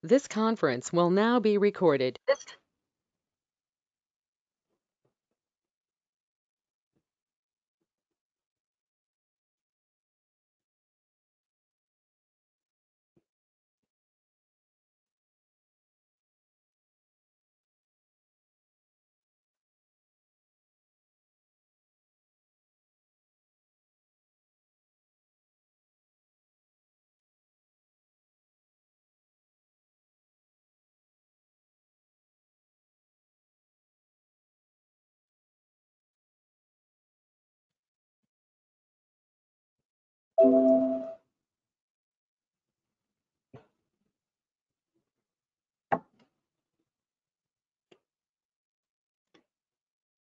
This conference will now be recorded.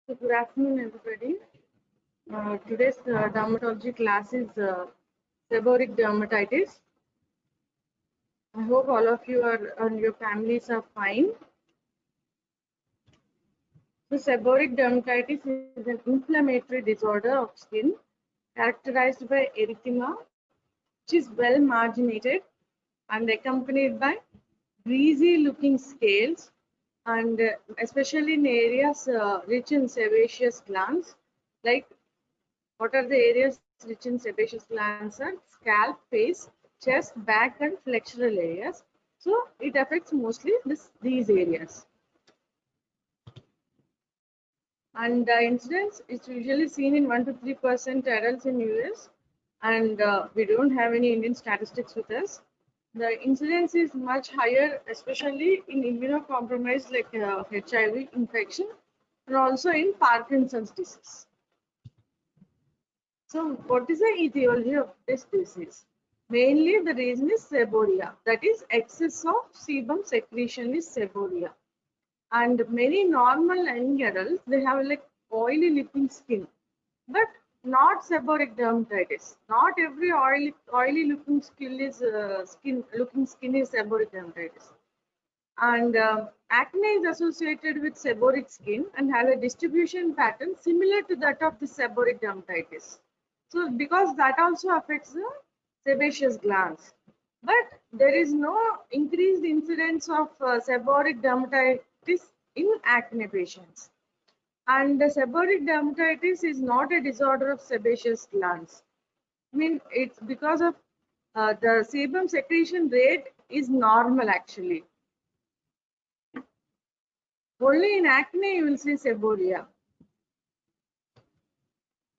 So good afternoon, everybody. Today's dermatology class is seborrheic dermatitis. I hope all of you and your families are fine. So seborrheic dermatitis is an inflammatory disorder of skin characterized by erythema, which is well marginated and accompanied by greasy-looking scales, and especially in areas rich in sebaceous glands. Like, what are the areas rich in sebaceous glands? Are scalp, face, chest, back, and flexural areas. So it affects mostly these areas. And the incidence is usually seen in 1 to 3% adults in US, and we don't have any Indian statistics with us. The incidence is much higher, especially in immunocompromised like HIV infection, and also in Parkinson's disease. So what is the etiology of this disease? Mainly the reason is seborrhea, that is excess of sebum secretion is seborrhea. And many normal young adults, they have like oily looking skin, but not seborrheic dermatitis. Not every oily looking skin is skin is seborrheic dermatitis. And acne is associated with seborrheic skin and has a distribution pattern similar to that of the seborrheic dermatitis. So because that also affects the sebaceous glands. But there is no increased incidence of seborrheic dermatitis in acne patients. And the seborrheic dermatitis is not a disorder of sebaceous glands. I mean, it's because of the sebum secretion rate is normal actually. Only in acne you will see seborrhea.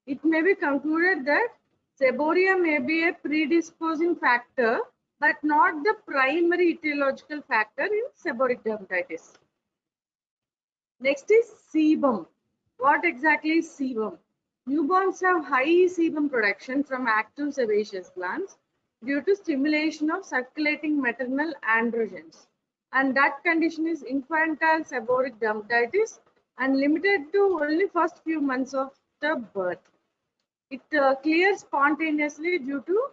It may be concluded that seborrhea may be a predisposing factor, but not the primary etiological factor in seborrheic dermatitis. Next is sebum. What exactly is sebum? Newborns have high sebum production from active sebaceous glands due to stimulation of circulating maternal androgens. And that condition is infantile seborrheic dermatitis and limited to only first few months of the birth. It clears spontaneously due to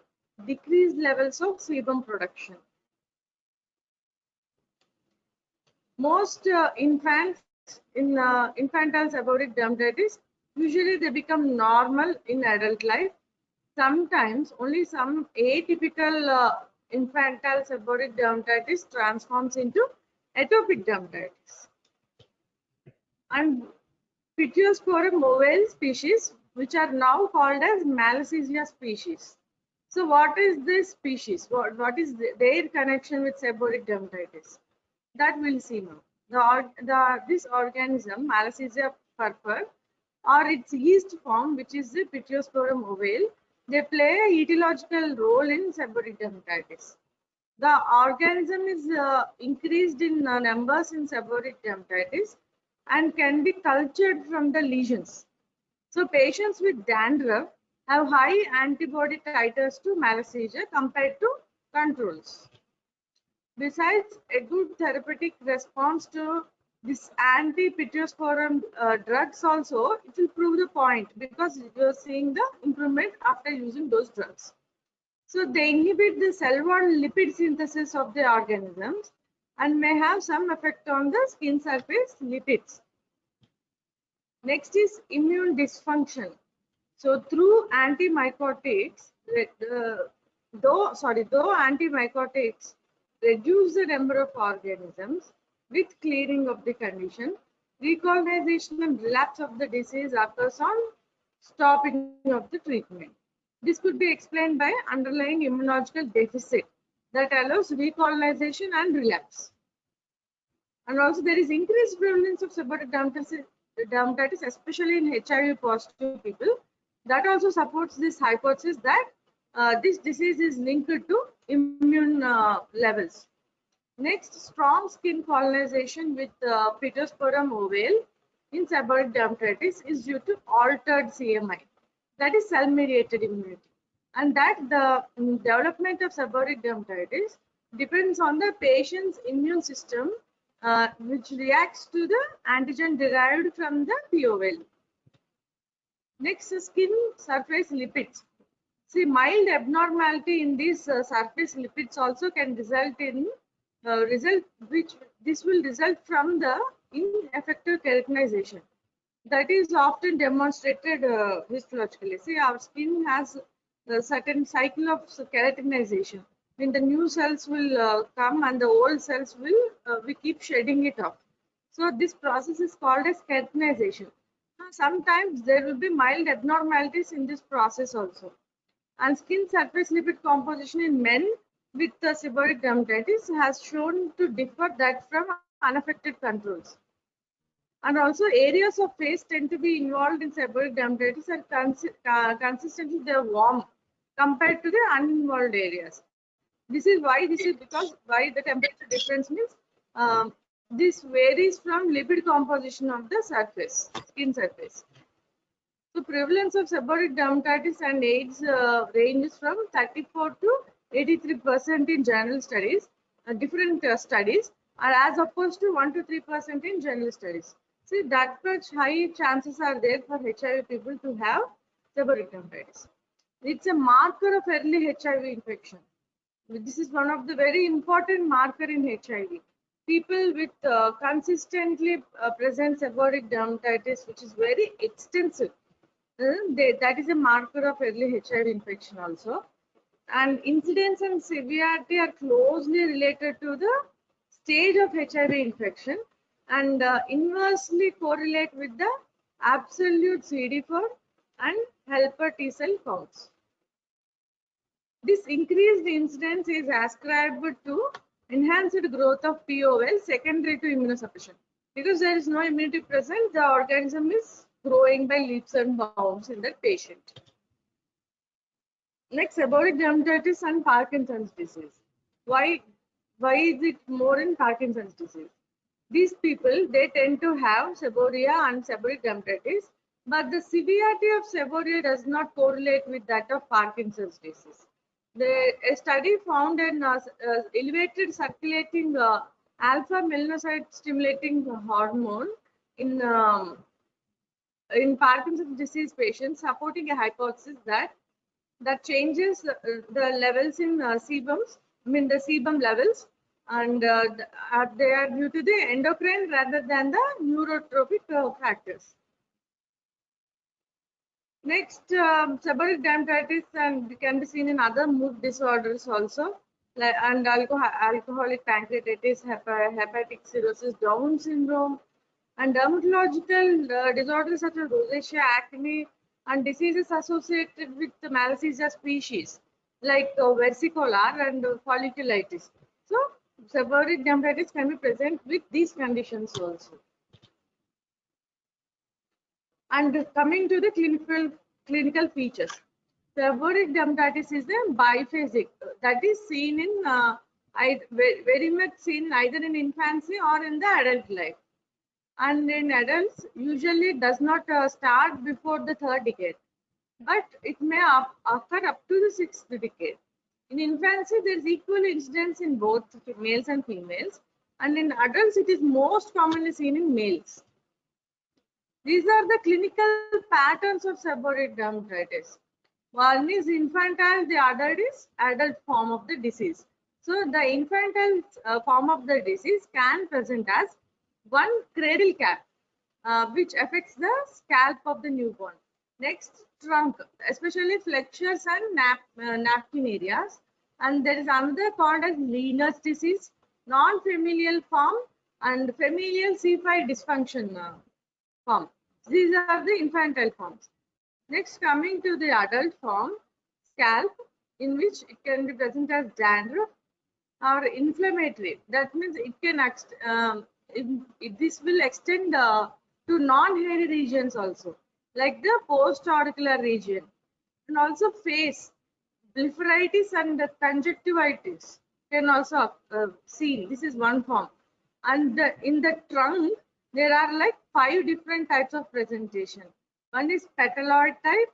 decreased levels of sebum production. Most infants in infantile seborrheic dermatitis, usually they become normal in adult life. Sometimes only some atypical infantile seborrheic dermatitis transforms into atopic dermatitis. And Pitiosporum ovale species, which are now called as Malassezia species. So what is this species? What is their connection with seborrheic dermatitis? That we'll see now. This organism, Malassezia purpur, or its yeast form, which is the Pitiosporum ovale, they play a etiological role in seborrheic dermatitis. The organism is increased in numbers in seborrheic dermatitis and can be cultured from the lesions. So patients with dandruff have high antibody titers to Malassezia compared to controls. Besides a good therapeutic response to this anti-pitiosporum drugs also, it will prove the point because you are seeing the improvement after using those drugs. So they inhibit the cell-wall lipid synthesis of the organisms and may have some effect on the skin surface lipids. Next is immune dysfunction. So through antimycotics, though antimycotics reduce the number of organisms with clearing of the condition. Recolonization and relapse of the disease occurs on stopping of the treatment. This could be explained by underlying immunological deficit that allows recolonization and relapse. And also there is increased prevalence of seborrheic dermatitis, especially in HIV positive people. That also supports this hypothesis that this disease is linked to immune levels. Next, strong skin colonization with Pittosporum ovale in seborrheic dermatitis is due to altered CMI, that is cell-mediated immunity, and that the development of seborrheic dermatitis depends on the patient's immune system, which reacts to the antigen derived from the POL. Next, skin surface lipids. See, mild abnormality in these surface lipids also can result in this will result from the ineffective keratinization. That is often demonstrated histologically. See, our skin has a certain cycle of keratinization. When the new cells will come and the old cells will, we keep shedding it off. So this process is called as keratinization. Sometimes there will be mild abnormalities in this process also. And skin surface lipid composition in men with seborrheic dermatitis has shown to differ that from unaffected controls. And also areas of face tend to be involved in seborrheic dermatitis and consistently they are warm compared to the uninvolved areas. This is because why the temperature difference means this varies from lipid composition of the surface, skin surface. So prevalence of seborrheic dermatitis and AIDS ranges from 34 to 83% in general studies, different studies, are as opposed to 1 to 3% in general studies. See, that much high chances are there for HIV people to have seborrheic dermatitis. It's a marker of early HIV infection. This is one of the very important marker in HIV. People with consistently present seborrheic dermatitis, which is very extensive, that is a marker of early HIV infection also. And incidence and severity are closely related to the stage of HIV infection and inversely correlate with the absolute CD4 and helper T cell counts. This increased incidence is ascribed to enhanced growth of POL secondary to immunosuppression. Because there is no immunity present, the organism is growing by leaps and bounds in that patient. Next, seborrheic dermatitis and Parkinson's disease. Why is it more in Parkinson's disease? These people, they tend to have seborrhea and seborrheic dermatitis, but the severity of seborrhea does not correlate with that of Parkinson's disease. A study found an elevated circulating alpha melanocyte stimulating hormone in Parkinson's disease patients, supporting a hypothesis that changes the levels in sebums, the sebum levels, and they are due to the endocrine rather than the neurotropic factors. Next, seborrheic dermatitis and can be seen in other mood disorders also, and alcoholic pancreatitis, hepatic cirrhosis, Down syndrome, and dermatological disorders such as rosacea, acne, and diseases associated with the Malassezia species like versicolor and folliculitis. So, seborrheic dermatitis can be present with these conditions also. And coming to the clinical features, seborrheic dermatitis is a biphasic, that is seen in very much seen either in infancy or in the adult life. And in adults, usually does not start before the third decade, but it may occur up to the sixth decade. In infancy, there is equal incidence in both males and females, and in adults, it is most commonly seen in males. These are the clinical patterns of seborrheic dermatitis. One is infantile, the other is adult form of the disease. So the infantile form of the disease can present as one cradle cap, which affects the scalp of the newborn. Next, trunk, especially flexures and napkin areas, And there is another called as Lener's disease, non-familial form, and familial C5 dysfunction form. These are the infantile forms. Next, coming to the adult form, scalp, in which it can be present as dandruff or inflammatory. That means it can this will extend to non-hairy regions also, like the post-auricular region, and also face, blepharitis and conjunctivitis can also seen. This is one form. And in the trunk, there are like 5 different types of presentation. One is petaloid type,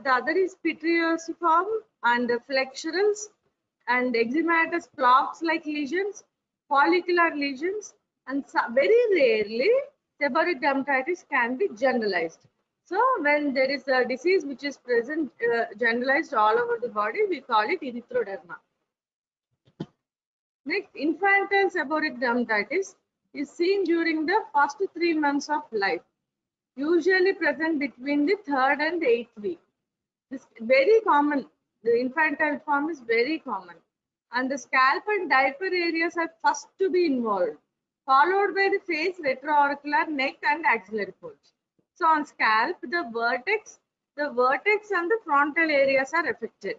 the other is pityriosiform and flexurals and eczematous flox-like lesions, follicular lesions, and very rarely seborrheic dermatitis can be generalized. So when there is a disease which is present generalized all over the body, we call it erythroderma. Next, infantile seborrheic dermatitis is seen during the first 3 months of life, usually present between the 3rd and 8th week. This is very common. The infantile form is very common. And the scalp and diaper areas are first to be involved, followed by the face, retroauricular, neck, and axillary folds. So on scalp, the vertex and the frontal areas are affected.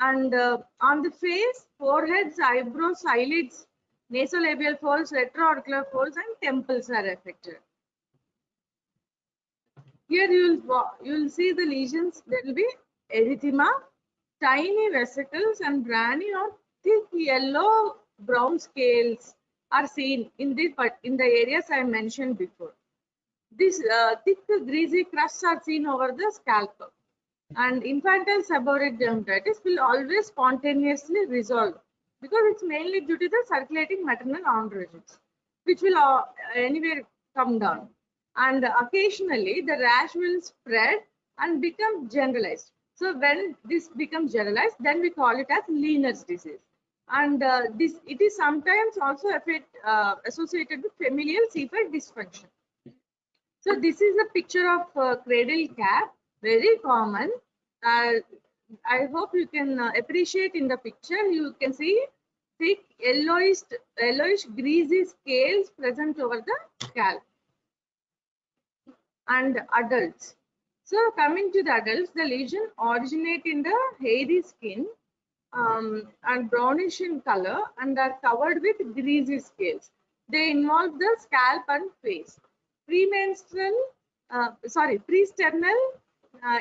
And on the face, foreheads, eyebrows, eyelids, nasolabial folds, retroauricular folds, and temples are affected. Here you'll see the lesions. There will be erythema, tiny vesicles, and briny or thick yellow brown scales are seen in the areas I mentioned before. These thick greasy crusts are seen over the scalp. And infantile seborrheic dermatitis will always spontaneously resolve because it's mainly due to the circulating maternal androgens, which will anyway come down. And occasionally the rash will spread and become generalized. So when this becomes generalized, then we call it as Lener's disease. And it is sometimes also associated with familial C5 dysfunction. So this is a picture of cradle cap, very common. I hope you can appreciate in the picture. You can see thick yellowish greasy scales present over the scalp. And adults. So coming to the adults, the lesion originate in the hairy skin and brownish in color and are covered with greasy scales. They involve the scalp and face. Presternal,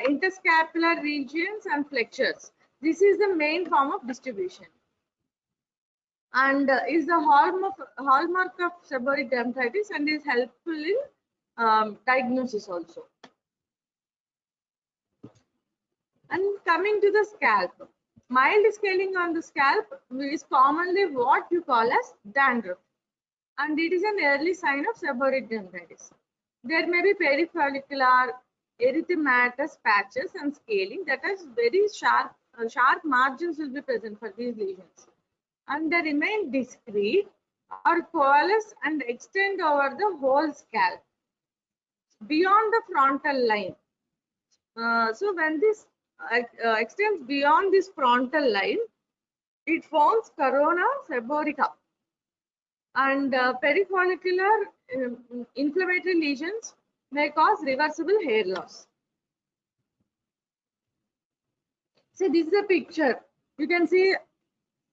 interscapular regions and flexures. This is the main form of distribution and is the hallmark of seborrheic dermatitis and is helpful in diagnosis also. And coming to the scalp, mild scaling on the scalp is commonly what you call as dandruff, and it is an early sign of seborrheic dermatitis. There may be perifollicular, erythematous patches and scaling that is very sharp margins will be present for these lesions, and they remain discrete or coalesce and extend over the whole scalp beyond the frontal line. So when this extends beyond this frontal line, it forms corona seborrheica, and perifollicular inflammatory lesions may cause reversible hair loss. So this is a picture. You can see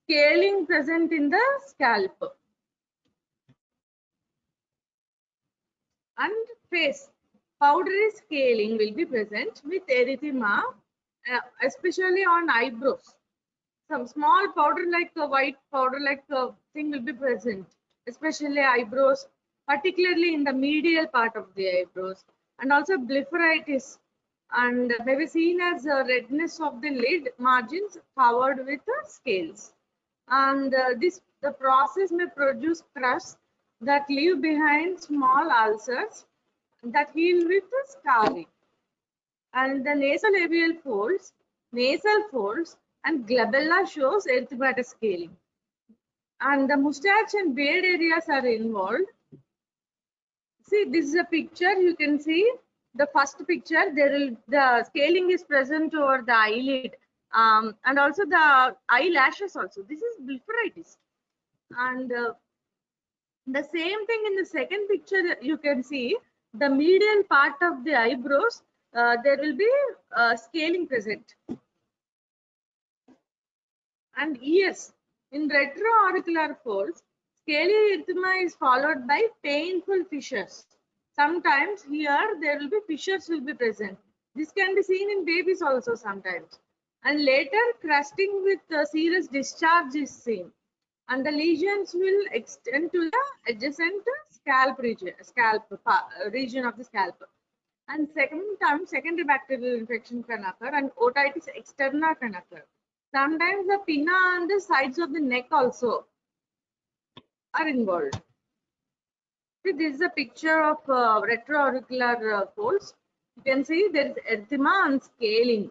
scaling present in the scalp and face. Powdery scaling will be present with erythema, especially on eyebrows. Some small powder like a white powder like thing will be present, especially eyebrows, particularly in the medial part of the eyebrows, and also blepharitis, and may be seen as redness of the lid margins covered with scales. And the process may produce crusts that leave behind small ulcers that heal with scarring. And the nasolabial folds, nasal folds, and glabella shows erythematous scaling. And the mustache and beard areas are involved. See, this is a picture. You can see the first picture. The scaling is present over the eyelid And also the eyelashes also. This is blepharitis. And the same thing in the second picture, you can see the medial part of the eyebrows, there will be scaling present. And yes, in retroauricular folds, scaly erythema is followed by painful fissures. Sometimes here there will be fissures will be present. This can be seen in babies also sometimes. And later crusting with serous discharge is seen. And the lesions will extend to the adjacent region of the scalp. And secondary bacterial infection can occur and otitis externa can occur. Sometimes the pinna on the sides of the neck also are involved. See, this is a picture of retroauricular folds. You can see there is erythema and scaling.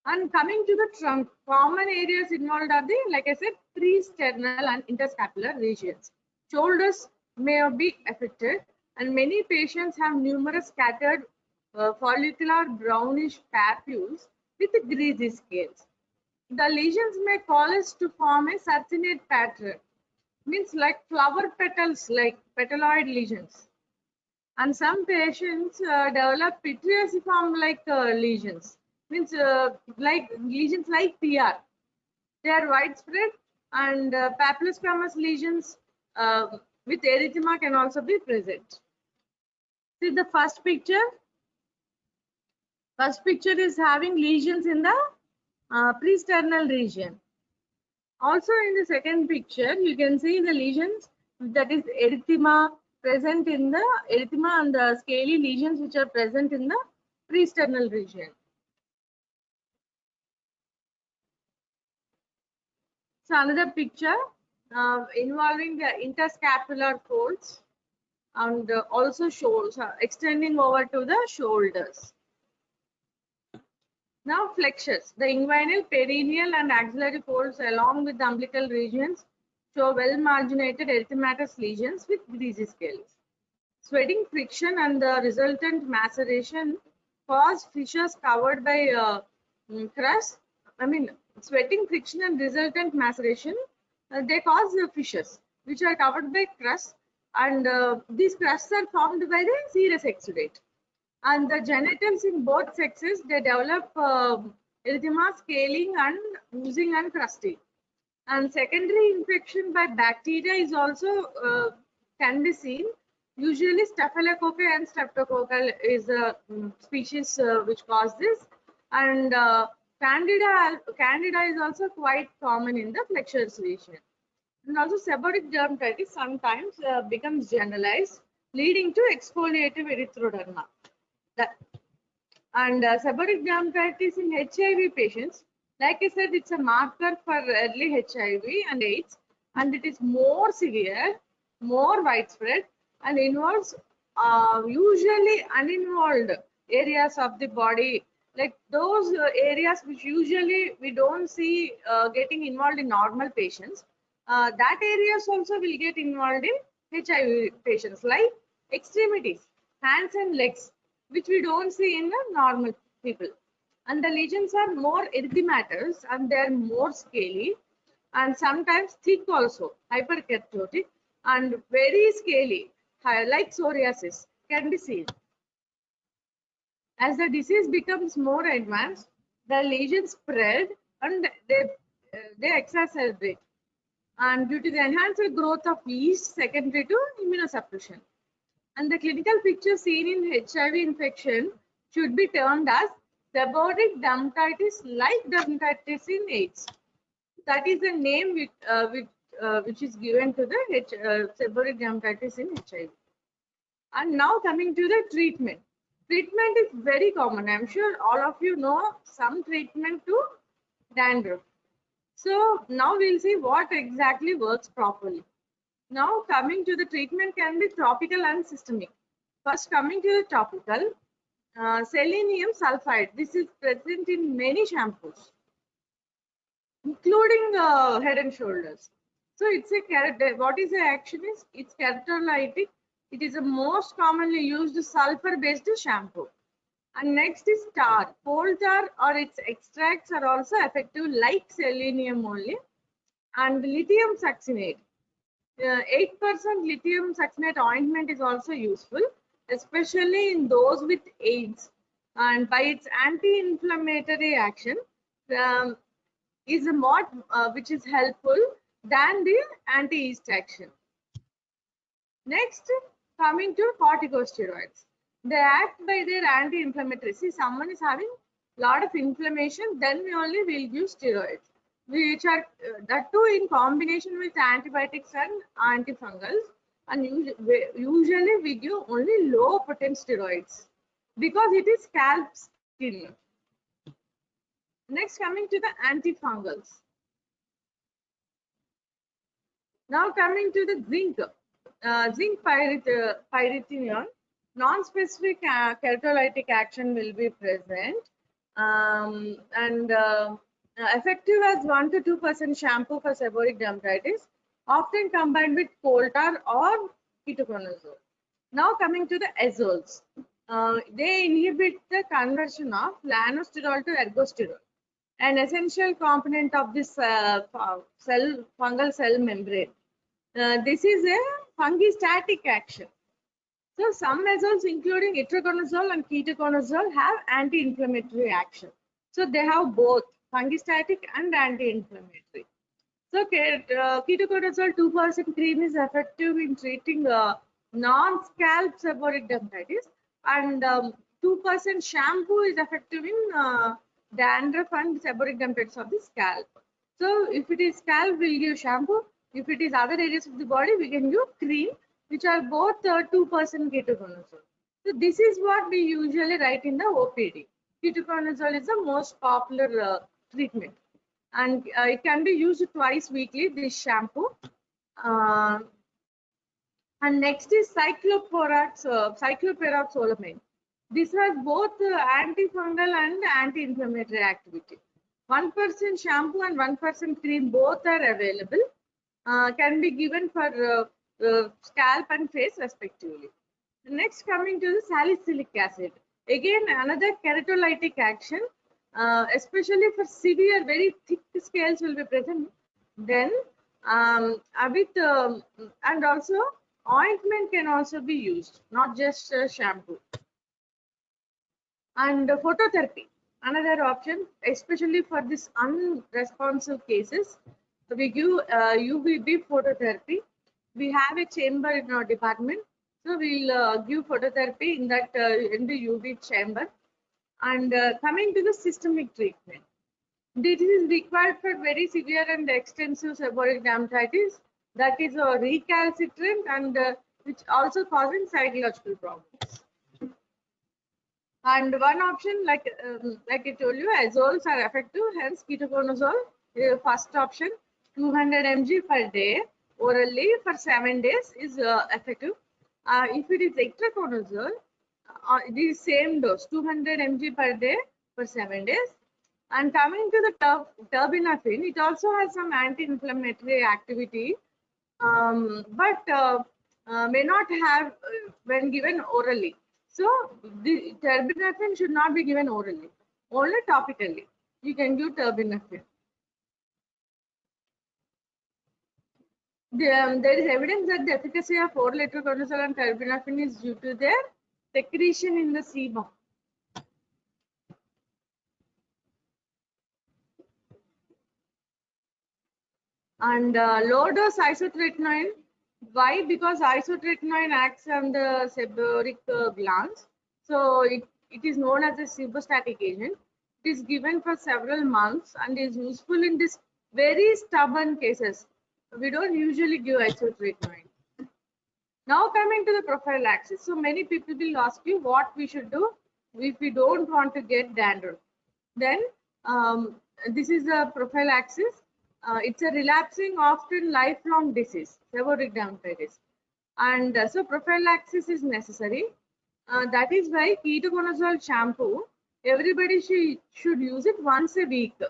And coming to the trunk, common areas involved are the, like I said, pre-sternal and interscapular regions. Shoulders may be affected, and many patients have numerous scattered follicular brownish papules with greasy scales. The lesions may coalesce to form a circinate pattern, means like flower petals, like petaloid lesions. And some patients develop pityriaciform-like lesions, means like lesions like PR. They are widespread, and papillosquamous lesions with erythema can also be present. See the first picture. First picture is having lesions in the pre-sternal region. Also in the second picture, you can see the lesions, that is erythema present in the erythema and the scaly lesions which are present in the pre-sternal region. So another picture involving the interscapular folds and also shoulders, extending over to the shoulders. Now flexures, the inguinal, perineal and axillary folds along with the umbilical regions show well marginated erythematous lesions with greasy scales. Sweating friction and the resultant maceration cause fissures covered by crust. Sweating friction and resultant maceration, they cause fissures which are covered by crust, and these crusts are formed by the serous exudate. And the genitals in both sexes, they develop erythema, scaling and oozing and crusting. And secondary infection by bacteria is also can be seen. Usually Staphylococci and Streptococcal is a species which cause this. And Candida is also quite common in the flexures region. And also seborrheic dermatitis sometimes becomes generalized, leading to exfoliative erythroderma. And seborrheic dermatitis in HIV patients, like I said, it's a marker for early HIV and AIDS, and it is more severe, more widespread, and involves usually uninvolved areas of the body, like those areas which usually we don't see getting involved in normal patients. That areas also will get involved in HIV patients, like extremities, hands and legs, which we don't see in the normal people. And the lesions are more erythematous and they are more scaly and sometimes thick also, hyperkeratotic and very scaly, like psoriasis can be seen. As the disease becomes more advanced, the lesions spread and they exacerbate, and due to the enhanced growth of yeast secondary to immunosuppression. And the clinical picture seen in HIV infection should be termed as seborrheic dermatitis like dermatitis in AIDS. That is the name which is given to the seborrheic dermatitis in HIV. And now coming to the treatment. Treatment is very common. I'm sure all of you know some treatment to dandruff. So now we'll see what exactly works properly. Now coming to the treatment can be topical and systemic. First coming to the topical, selenium sulfide. This is present in many shampoos, including Head and Shoulders. So it's a what is the action is? It's keratolytic. It is the most commonly used sulfur-based shampoo. And next is tar. Coal tar or its extracts are also effective like selenium only. And lithium succinate. 8% lithium succinate ointment is also useful, especially in those with AIDS. And by its anti-inflammatory action, um, is a more which is helpful than the anti-yeast action. Next, coming to corticosteroids. They act by their anti-inflammatory. See, someone is having a lot of inflammation, then we only will use steroids, which are that too in combination with antibiotics and antifungals. And usually we give only low potent steroids because it is scalp skin. Next, coming to the antifungals. Now coming to the zinc. Zinc pyrithione, non-specific keratolytic action will be present, and effective as 1 to 2% shampoo for seborrheic dermatitis, often combined with coal tar or ketoconazole. Now coming to the azoles, they inhibit the conversion of lanosterol to ergosterol, an essential component of this fungal cell membrane. This is a fungistatic action. So some azoles, including itraconazole and ketoconazole, have anti-inflammatory action. So they have both fungistatic and anti-inflammatory. So ketoconazole 2% cream is effective in treating non-scalp seborrheic dermatitis, and 2% shampoo is effective in dandruff and seborrheic dermatitis of the scalp. So if it is scalp, we'll give shampoo. If it is other areas of the body, we can give cream, which are both 2% ketoconazole. So this is what we usually write in the OPD. Ketoconazole is the most popular treatment, and it can be used twice weekly, this shampoo. And next is cycloperoxolamine. This has both antifungal and anti-inflammatory activity. 1% shampoo and 1% cream both are available. Can be given for scalp and face respectively. Next, coming to the salicylic acid. Again, another keratolytic action, especially for severe, very thick scales will be present. Then, and also ointment can also be used, not just shampoo. And phototherapy, another option, especially for this unresponsive cases. We give UVB phototherapy. We have a chamber in our department, so we'll give phototherapy in that in the UV chamber. And coming to the systemic treatment, this is required for very severe and extensive seborrheic dermatitis, that is recalcitrant and which also causing psychological problems. And one option, like I told you, azoles are effective. Hence, ketoconazole is the first option. 200 mg per day orally for 7 days is effective. If it is itraconazole, it is same dose, 200 mg per day for 7 days. And coming to the terbinafine, it also has some anti-inflammatory activity, but may not have when given orally. So the terbinafine should not be given orally, only topically. You can give terbinafine. There is evidence that the efficacy of oral itraconazole and terbinafine is due to their secretion in the sebum. And low dose isotretinoin. Why? Because isotretinoin acts on the seborrheic glands. So it is known as a seborrheic agent. It is given for several months and is useful in this very stubborn cases. We don't usually give isotretinoin. Now coming to the prophylaxis. So many people will ask you what we should do if we don't want to get dandruff. Then this is a prophylaxis. It's a relapsing, often lifelong disease, seborrheic dermatitis. And so prophylaxis is necessary. That is why ketoconazole shampoo, everybody should use it once a week.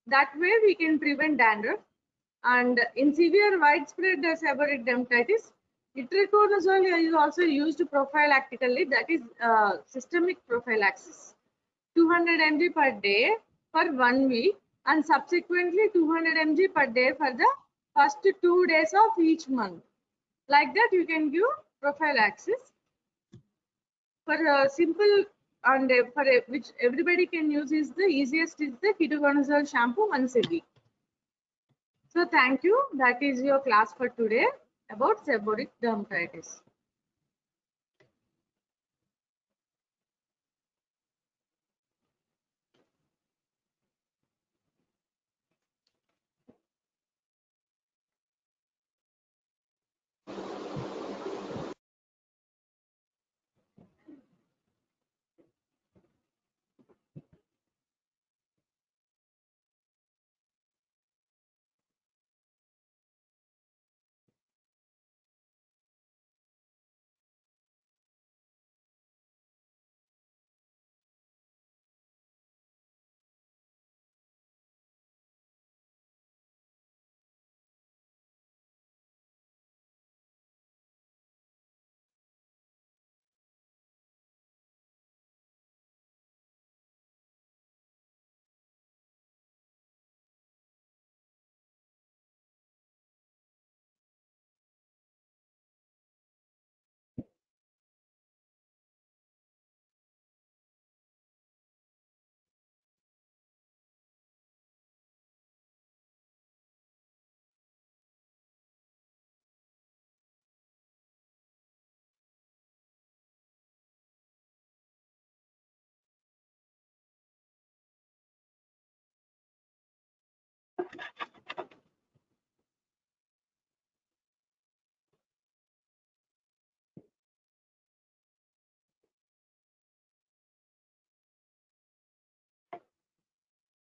That way we can prevent dandruff. And in severe widespread seborrheic dermatitis, Itraconazole is also used prophylactically, that is systemic prophylaxis. 200 mg per day for 1 week and subsequently 200 mg per day for the first 2 days of each month. Like that you can give prophylaxis. For a simple and which everybody can use is the easiest is the ketoconazole shampoo once a week. So thank you. That is your class for today about seborrheic dermatitis.